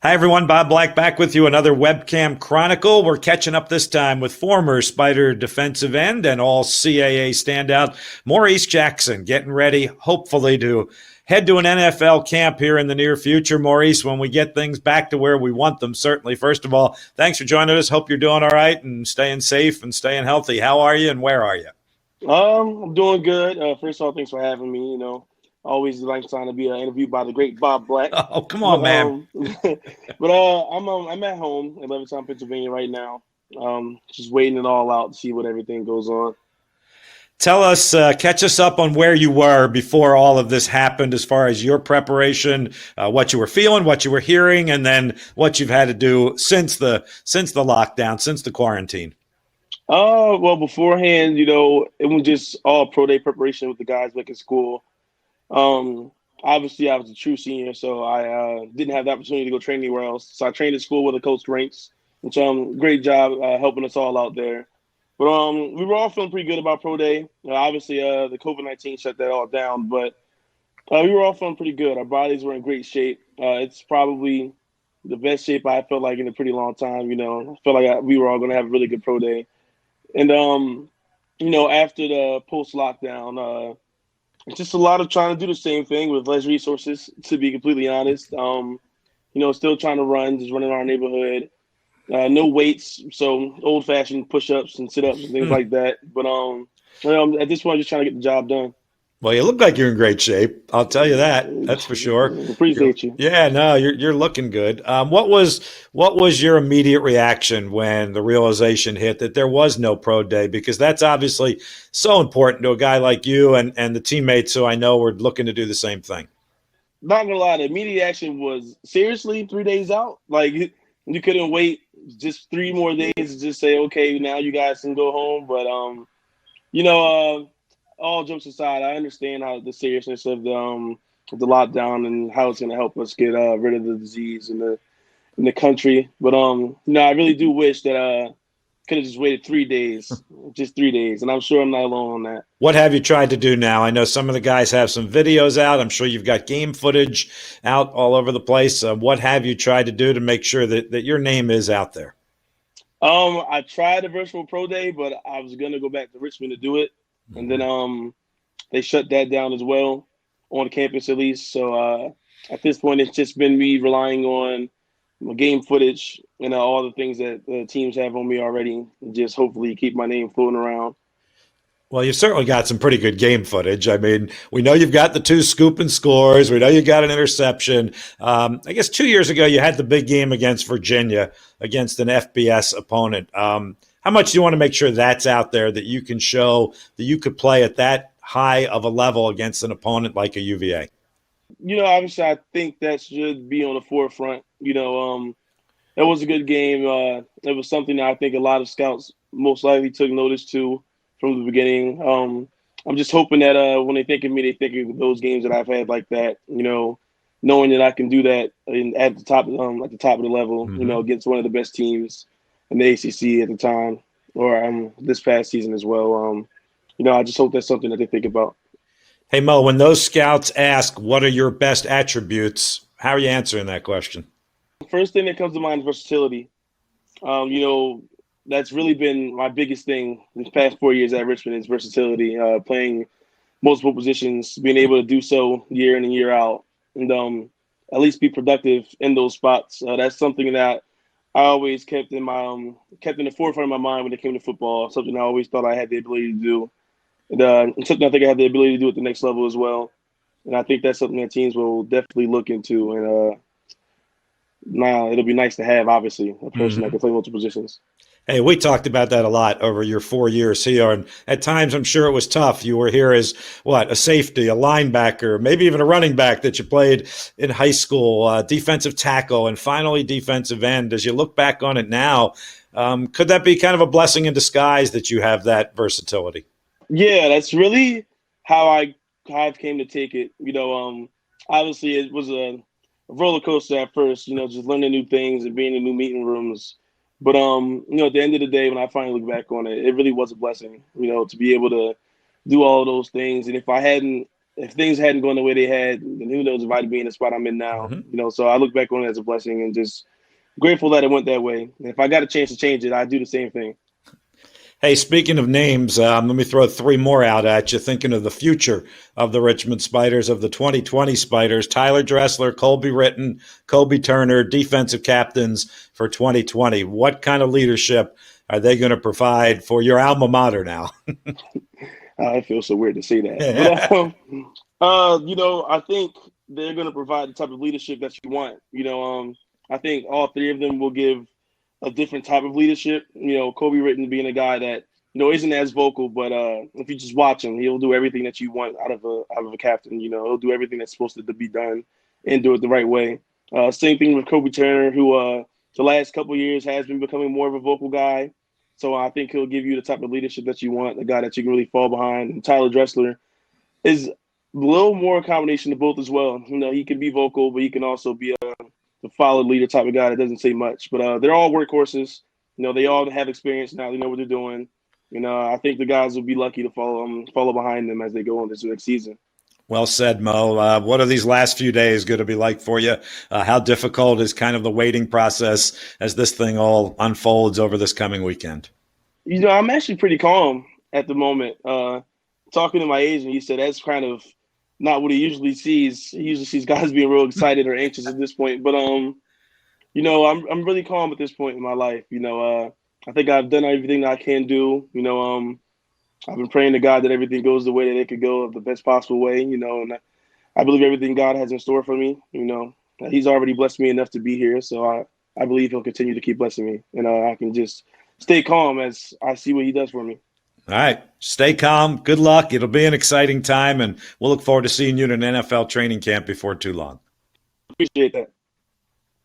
Hi, everyone. Bob Black back with you. Another Webcam Chronicle. We're catching up this time with former Spider defensive end and all CAA standout Maurice Jackson, getting ready, hopefully, to head to an NFL camp here in the near future. Maurice, when we get things back to where we want them, certainly. First of all, thanks for joining us. Hope you're doing all right and staying safe and staying healthy. How are you and where are you? I'm doing good. First of all, thanks for having me. Always a nice time to be interviewed by the great Bob Black. Oh, come on, But man. I'm at home in Levittown, Pennsylvania right now. Just waiting it all out to see what everything goes on. Tell us, catch us up on where you were before all of this happened, as far as your preparation, what you were feeling, what you were hearing, and then what you've had to do since the lockdown, since the quarantine. Well, beforehand, it was just all pro day preparation with the guys back in school. Obviously, I was a true senior, so I didn't have the opportunity to go train anywhere else. So I trained at school with a coach Ranks, which great job helping us all out there. But we were all feeling pretty good about pro day. Obviously, the COVID-19 shut that all down, but we were all feeling pretty good. Our bodies were in great shape. It's probably the best shape I felt like in a pretty long time. I felt like we were all going to have a really good pro day. And after the post lockdown, it's just a lot of trying to do the same thing with less resources. To be completely honest, still trying to run, just running our neighborhood. No weights, so old fashioned push ups and sit ups and things like that. But at this point, just trying to get the job done. Well, you look like you're in great shape. I'll tell you that. That's for sure. Appreciate you. Yeah, no, you're looking good. What was your immediate reaction when the realization hit that there was no pro day? Because that's obviously so important to a guy like you and the teammates who I know were looking to do the same thing. Not gonna lie, the immediate action was seriously 3 days out. Like you couldn't wait just 3 more days to just say, okay, now you guys can go home. But you know, all jokes aside, I understand how the seriousness of the lockdown and how it's going to help us get rid of the disease in the country. But I really do wish that could have just waited 3 days, just 3 days, and I'm sure I'm not alone on that. What have you tried to do now? I know some of the guys have some videos out. I'm sure you've got game footage out all over the place. What have you tried to do to make sure that your name is out there? I tried the virtual pro day, but I was gonna go back to Richmond to do it, and then they shut that down as well on campus at least. So at this point, it's just been me relying on my game footage and all the things that the teams have on me already. And just hopefully keep my name floating around. Well, you've certainly got some pretty good game footage. I mean, we know you've got the two scoop and scores. We know you got an interception. I guess 2 years ago you had the big game against Virginia, against an FBS opponent. How much do you want to make sure that's out there, that you can show that you could play at that high of a level against an opponent like a UVA? Obviously, I think that should be on the forefront. It was a good game. It was something that I think a lot of scouts most likely took notice to from the beginning. I'm just hoping that when they think of me, they think of those games that I've had like that. Knowing that I can do that at the top of the level. Against one of the best teams in the ACC at the time, or this past season as well. I just hope that's something that they think about. Hey, Mo, when those scouts ask, what are your best attributes, how are you answering that question? First thing that comes to mind is versatility. That's really been my biggest thing these past 4 years at Richmond is versatility, playing multiple positions, being able to do so year in and year out, and at least be productive in those spots. That's something that I always kept in the forefront of my mind when it came to football. Something I always thought I had the ability to do, and something I think I have the ability to do at the next level as well. And I think that's something that teams will definitely look into. And now it'll be nice to have, obviously, a person that can play multiple positions. Hey, we talked about that a lot over your 4 years here, and at times I'm sure it was tough. You were here as what, a safety, a linebacker, maybe even a running back that you played in high school, defensive tackle, and finally defensive end. As you look back on it now, could that be kind of a blessing in disguise that you have that versatility? Yeah, that's really how I came to take it. Obviously it was a roller coaster at first. Just learning new things and being in new meeting rooms. But at the end of the day, when I finally look back on it, it really was a blessing. To be able to do all of those things. And if I hadn't if things hadn't gone the way they had, then who knows if I'd be in the spot I'm in now. So I look back on it as a blessing and just grateful that it went that way. And if I got a chance to change it, I'd do the same thing. Hey, speaking of names, let me throw three more out at you. Thinking of the future of the Richmond Spiders, of the 2020 Spiders, Tyler Dressler, Colby Ritten, Kobe Turner, defensive captains for 2020. What kind of leadership are they going to provide for your alma mater now? It feels so weird to say that. But, I think they're going to provide the type of leadership that you want. I think all three of them will give a different type of leadership. Kobe Ritten being a guy that isn't as vocal, but if you just watch him, he'll do everything that you want out of a captain. He'll do everything that's supposed to be done and do it the right way. Same thing with Kobe Turner, who the last couple of years has been becoming more of a vocal guy. So I think he'll give you the type of leadership that you want, a guy that you can really fall behind. And Tyler Dressler is a little more a combination of both as well. He can be vocal, but he can also be a solid leader type of guy that doesn't say much. But they're all workhorses. They all have experience now. They know what they're doing. I think the guys will be lucky to follow behind them as they go on this next season. Well said, Mo. What are these last few days going to be like for you? How difficult is kind of the waiting process as this thing all unfolds over this coming weekend? I'm actually pretty calm at the moment. Talking to my agent, he said that's kind of not what he usually sees. He usually sees guys being real excited or anxious at this point. But I'm really calm at this point in my life. I think I've done everything that I can do. I've been praying to God that everything goes the way that it could go, the best possible way. And I believe everything God has in store for me. He's already blessed me enough to be here, so I believe He'll continue to keep blessing me, and I can just stay calm as I see what He does for me. All right. Stay calm. Good luck. It'll be an exciting time, and we'll look forward to seeing you in an NFL training camp before too long. Appreciate that.